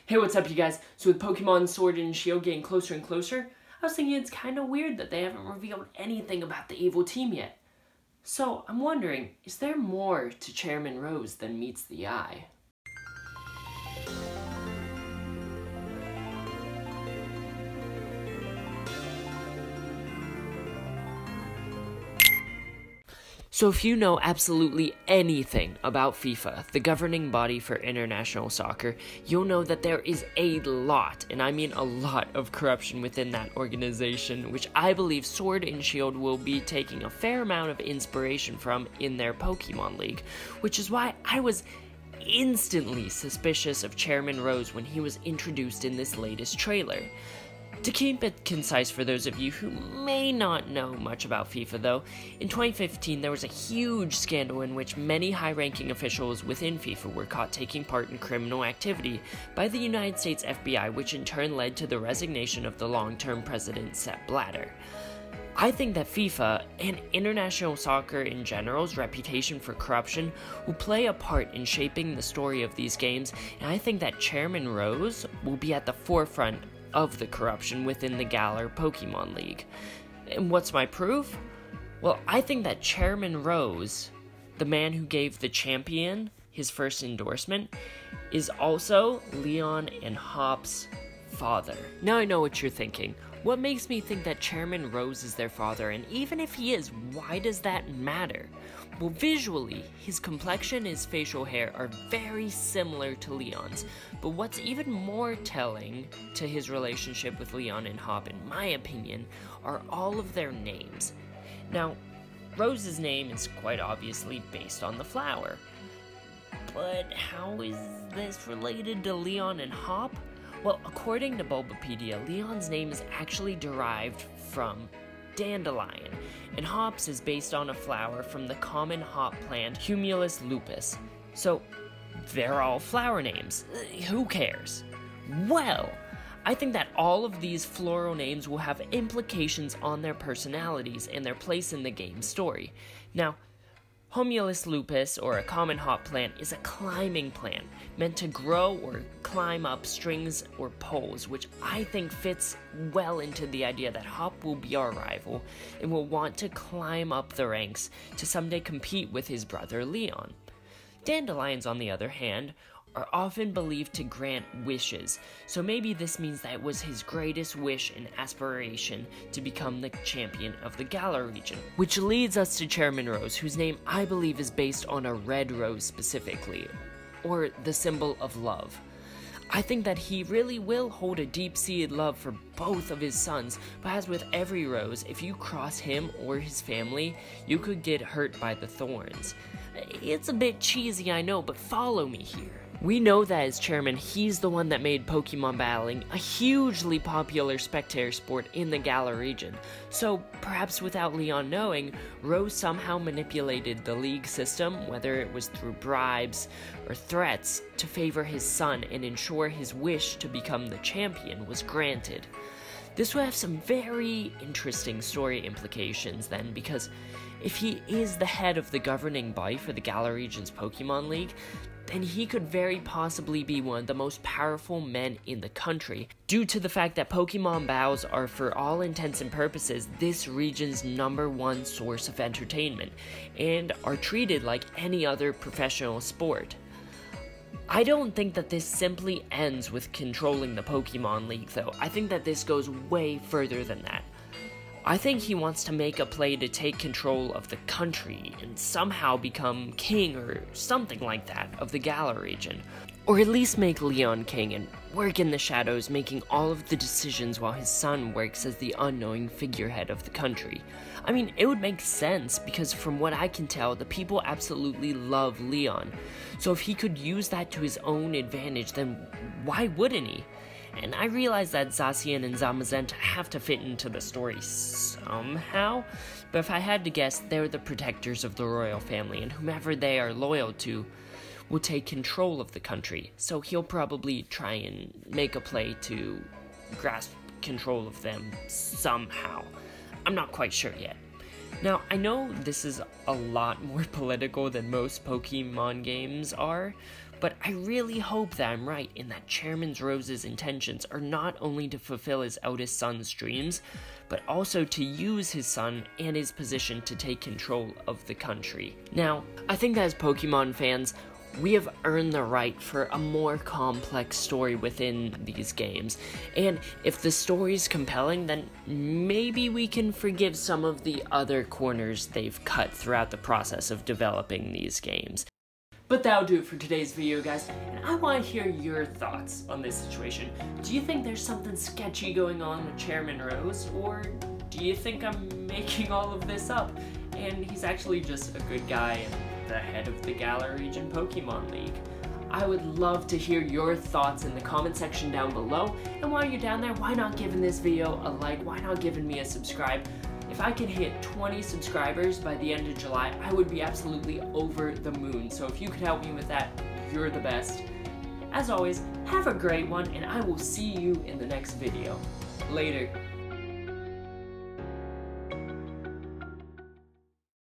Hey, what's up, you guys? So with Pokemon Sword and Shield getting closer and closer, I was thinking it's kind of weird that they haven't revealed anything about the evil team yet. So I'm wondering, is there more to Chairman Rose than meets the eye? So if you know absolutely anything about FIFA, the governing body for international soccer, you'll know that there is a lot, and I mean a lot, of corruption within that organization, which I believe Sword and Shield will be taking a fair amount of inspiration from in their Pokemon League, which is why I was instantly suspicious of Chairman Rose when he was introduced in this latest trailer. To keep it concise for those of you who may not know much about FIFA though, in 2015 there was a huge scandal in which many high-ranking officials within FIFA were caught taking part in criminal activity by the United States FBI, which in turn led to the resignation of the long-term president Sepp Blatter. I think that FIFA, and international soccer in general's reputation for corruption, will play a part in shaping the story of these games, and I think that Chairman Rose will be at the forefront of the corruption within the Galar Pokemon League. And what's my proof? Well, I think that Chairman Rose, the man who gave the champion his first endorsement, is also Leon and Hop's father. Now I know what you're thinking. What makes me think that Chairman Rose is their father, and even if he is, why does that matter? Well, visually, his complexion and his facial hair are very similar to Leon's, but what's even more telling to his relationship with Leon and Hop, in my opinion, are all of their names. Now, Rose's name is quite obviously based on the flower, but how is this related to Leon and Hop? Well, according to Bulbapedia, Leon's name is actually derived from dandelion, and Hop's is based on a flower from the common hop plant Humulus lupus. So, they're all flower names. Who cares? Well, I think that all of these floral names will have implications on their personalities and their place in the game story. Now, Humulus lupus, or a common hop plant, is a climbing plant, meant to grow or climb up strings or poles, which I think fits well into the idea that Hop will be our rival and will want to climb up the ranks to someday compete with his brother Leon. Dandelions, on the other hand, are often believed to grant wishes, so maybe this means that it was his greatest wish and aspiration to become the champion of the Galar region. Which leads us to Chairman Rose, whose name I believe is based on a red rose specifically, or the symbol of love. I think that he really will hold a deep-seated love for both of his sons, but as with every rose, if you cross him or his family, you could get hurt by the thorns. It's a bit cheesy, I know, but follow me here. We know that as chairman, he's the one that made Pokemon battling a hugely popular spectator sport in the Galar region. So, perhaps without Leon knowing, Rose somehow manipulated the league system, whether it was through bribes or threats, to favor his son and ensure his wish to become the champion was granted. This will have some very interesting story implications then, because if he is the head of the governing body for the Galar region's Pokemon League, then he could very possibly be one of the most powerful men in the country, due to the fact that Pokemon battles are, for all intents and purposes, this region's #1 source of entertainment, and are treated like any other professional sport. I don't think that this simply ends with controlling the Pokemon League, though. I think that this goes way further than that. I think he wants to make a play to take control of the country and somehow become king or something like that of the Galar region. Or at least make Leon king and work in the shadows, making all of the decisions while his son works as the unknowing figurehead of the country. I mean, it would make sense because from what I can tell, the people absolutely love Leon. So if he could use that to his own advantage, then why wouldn't he? And I realize that Zacian and Zamazenta have to fit into the story somehow, but if I had to guess, they're the protectors of the royal family, and whomever they are loyal to will take control of the country, so he'll probably try and make a play to grasp control of them somehow. I'm not quite sure yet. Now, I know this is a lot more political than most Pokemon games are, But I really hope that I'm right and that Chairman Rose's intentions are not only to fulfill his eldest son's dreams, but also to use his son and his position to take control of the country. Now, I think that as Pokemon fans, we have earned the right for a more complex story within these games, and if the story's compelling, then maybe we can forgive some of the other corners they've cut throughout the process of developing these games. But that'll do it for today's video, guys, and I want to hear your thoughts on this situation. Do you think there's something sketchy going on with Chairman Rose, or do you think I'm making all of this up, and he's actually just a good guy and the head of the Galar Region Pokemon League? I would love to hear your thoughts in the comment section down below, and while you're down there, why not giving this video a like, why not giving me a subscribe? If I can hit 20 subscribers by the end of July, I would be absolutely over the moon, so if you could help me with that, you're the best. As always, have a great one, and I will see you in the next video. Later.